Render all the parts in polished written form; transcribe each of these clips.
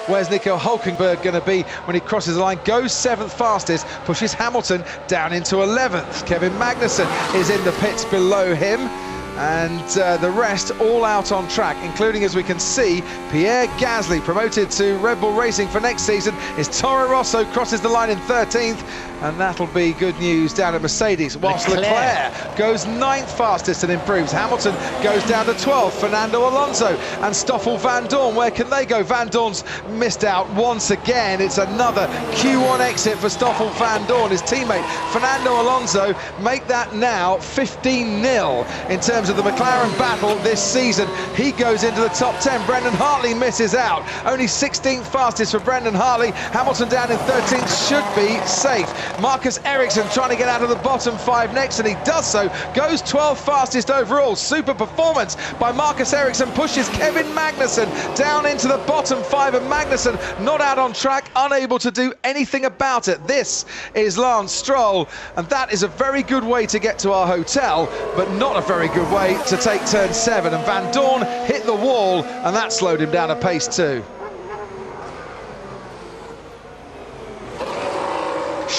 Where's Nico Hülkenberg going to be when he crosses the line? Goes 7th fastest, pushes Hamilton down into 11th. Kevin Magnussen is in the pits below him. And the rest all out on track, including, as we can see, Pierre Gasly, promoted to Red Bull Racing for next season, is Toro Rosso, crosses the line in 13th, and that'll be good news down at Mercedes, whilst Leclerc goes 9th fastest and improves. Hamilton goes down to 12th, Fernando Alonso and Stoffel Van Dorn, where can they go? Van Dorn's missed out once again. It's another Q1 exit for Stoffel Van Dorn. His teammate Fernando Alonso make that now 15-0 in terms of the McLaren battle this season. He goes into the top 10. Brendan Hartley misses out. Only 16th fastest for Brendan Hartley. Hamilton down in 13th, should be safe. Marcus Ericsson trying to get out of the bottom 5 next, and he does so. Goes 12th fastest overall. Super performance by Marcus Ericsson, pushes Kevin Magnussen down into the bottom 5, and Magnussen not out on track, unable to do anything about it. This is Lance Stroll, and that is a very good way to get to our hotel, but not a very good way to take turn 7, and Van Dorn hit the wall, and that slowed him down a pace too.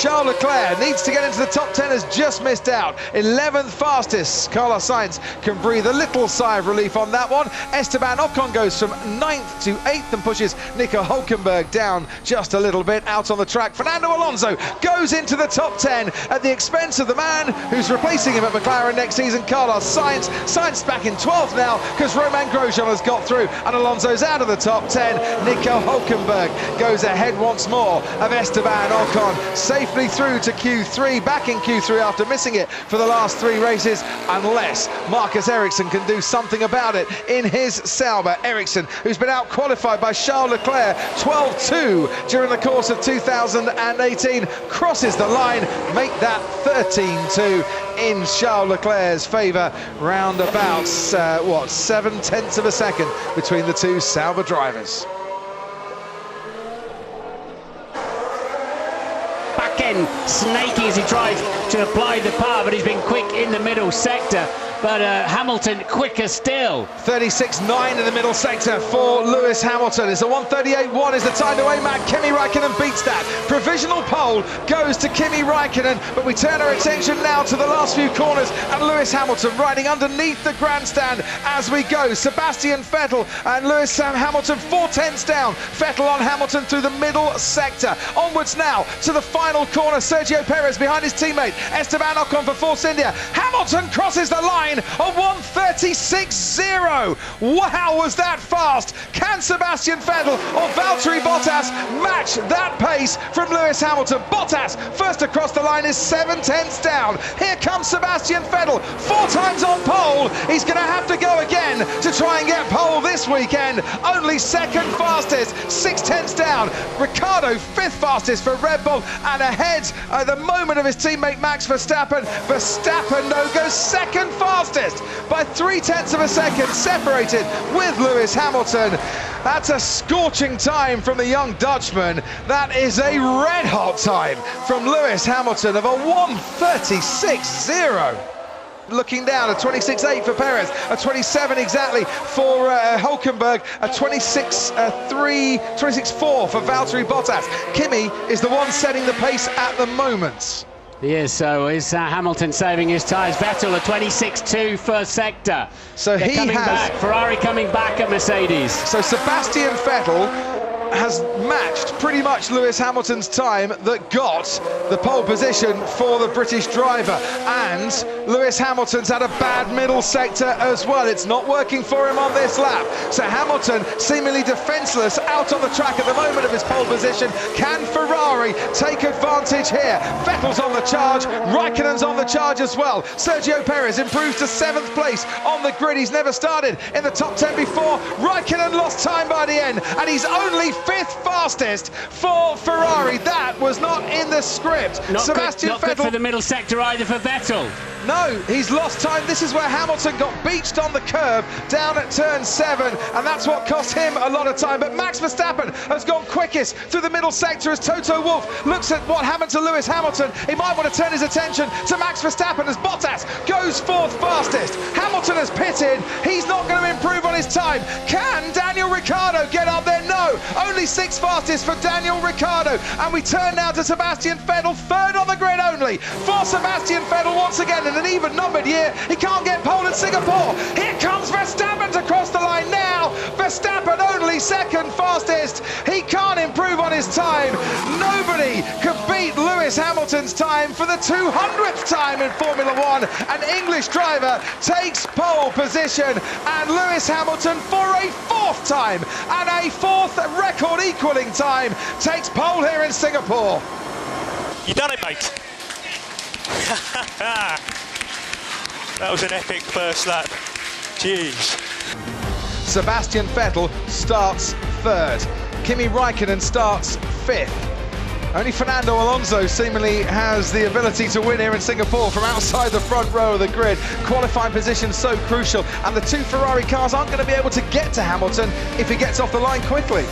Charles Leclerc needs to get into the top 10, has just missed out. 11th fastest. Carlos Sainz can breathe a little sigh of relief on that one. Esteban Ocon goes from 9th to 8th and pushes Nico Hülkenberg down just a little bit out on the track. Fernando Alonso goes into the top 10 at the expense of the man who's replacing him at McLaren next season, Carlos Sainz. Sainz back in 12th now because Romain Grosjean has got through and Alonso's out of the top 10. Nico Hülkenberg goes ahead once more of Esteban Ocon, safely through to Q3, back in Q3 after missing it for the last 3 races, unless Marcus Ericsson can do something about it in his Sauber. Ericsson, who's been out-qualified by Charles Leclerc 12-2 during the course of 2018, crosses the line, make that 13-2 in Charles Leclerc's favour, round about, 7/10 of a second between the two Sauber drivers. Snaky as he tries to apply the power, but he's been quick in the middle sector. But Hamilton quicker still. 36.9 in the middle sector for Lewis Hamilton. It's a 1:38.1 is the time to aim at. Kimi Räikkönen beats that. Provisional pole goes to Kimi Räikkönen, but we turn our attention now to the last few corners and Lewis Hamilton riding underneath the grandstand as we go. Sebastian Vettel and Lewis Hamilton 4/10 down. Vettel on Hamilton through the middle sector. Onwards now to the final corner. Sergio Perez behind his teammate Esteban Ocon for Force India. Hamilton crosses the line of 1:36.0. Wow, was that fast? Can Sebastian Vettel or Valtteri Bottas match that pace from Lewis Hamilton? Bottas first across the line is 7/10 down. Here comes Sebastian Vettel, 4 times on pole. He's going to have to go again to try and get pole this weekend. Only 2nd fastest, 6/10 down. Ricciardo 5th fastest for Red Bull, and ahead at the moment of his teammate Max Verstappen. Verstappen though goes 2nd fastest by 3/10 of a second, separated with Lewis Hamilton. That's a scorching time from the young Dutchman. That is a red hot time from Lewis Hamilton of a 1:36.0. Looking down, a 26.8 for Perez, a 27 exactly for Hülkenberg, a 26.4 for Valtteri Bottas. Kimi is the one setting the pace at the moment. He is, so is Hamilton saving his tyres. Vettel a 26.2 first sector. So They're he coming has back. Ferrari coming back at Mercedes. So Sebastian Vettel has matched pretty much Lewis Hamilton's time that got the pole position for the British driver, and Lewis Hamilton's had a bad middle sector as well. It's not working for him on this lap, so Hamilton seemingly defenceless out on the track at the moment of his pole position. Can Ferrari take advantage here? Vettel's on the charge, Raikkonen's on the charge as well. Sergio Perez improves to 7th place on the grid. He's never started in the top 10 before. Raikkonen lost time by the end, and he's only 5th fastest for Ferrari. That was not in the script. Sebastian Vettel, not good for the middle sector either for Vettel. No, he's lost time. This is where Hamilton got beached on the curb down at turn 7, and that's what cost him a lot of time. But Max Verstappen has gone quickest through the middle sector as Toto Wolff looks at what happened to Lewis Hamilton. He might want to turn his attention to Max Verstappen as Bottas goes 4th fastest. Hamilton has pitted. He's not going to improve on his time. Can Daniel Ricciardo get up there? No, only only 6th fastest for Daniel Ricciardo. And we turn now to Sebastian Vettel, 3rd on the grid only. For Sebastian Vettel, once again in an even-numbered year, he can't get pole in Singapore. Here comes Verstappen to cross the line now. Verstappen only 2nd fastest. He can't improve on his time. Nobody could beat Lewis Hamilton's time for the 200th time in Formula One. An English driver takes pole position, and Lewis Hamilton for a 4th time and a 4th record equaling time takes pole here in Singapore. You done it, mate. That was an epic first lap. Jeez. Sebastian Vettel starts 3rd. Kimi Räikkönen starts 5th. Only Fernando Alonso seemingly has the ability to win here in Singapore from outside the front row of the grid. Qualifying position so crucial, and the 2 Ferrari cars aren't going to be able to get to Hamilton if he gets off the line quickly.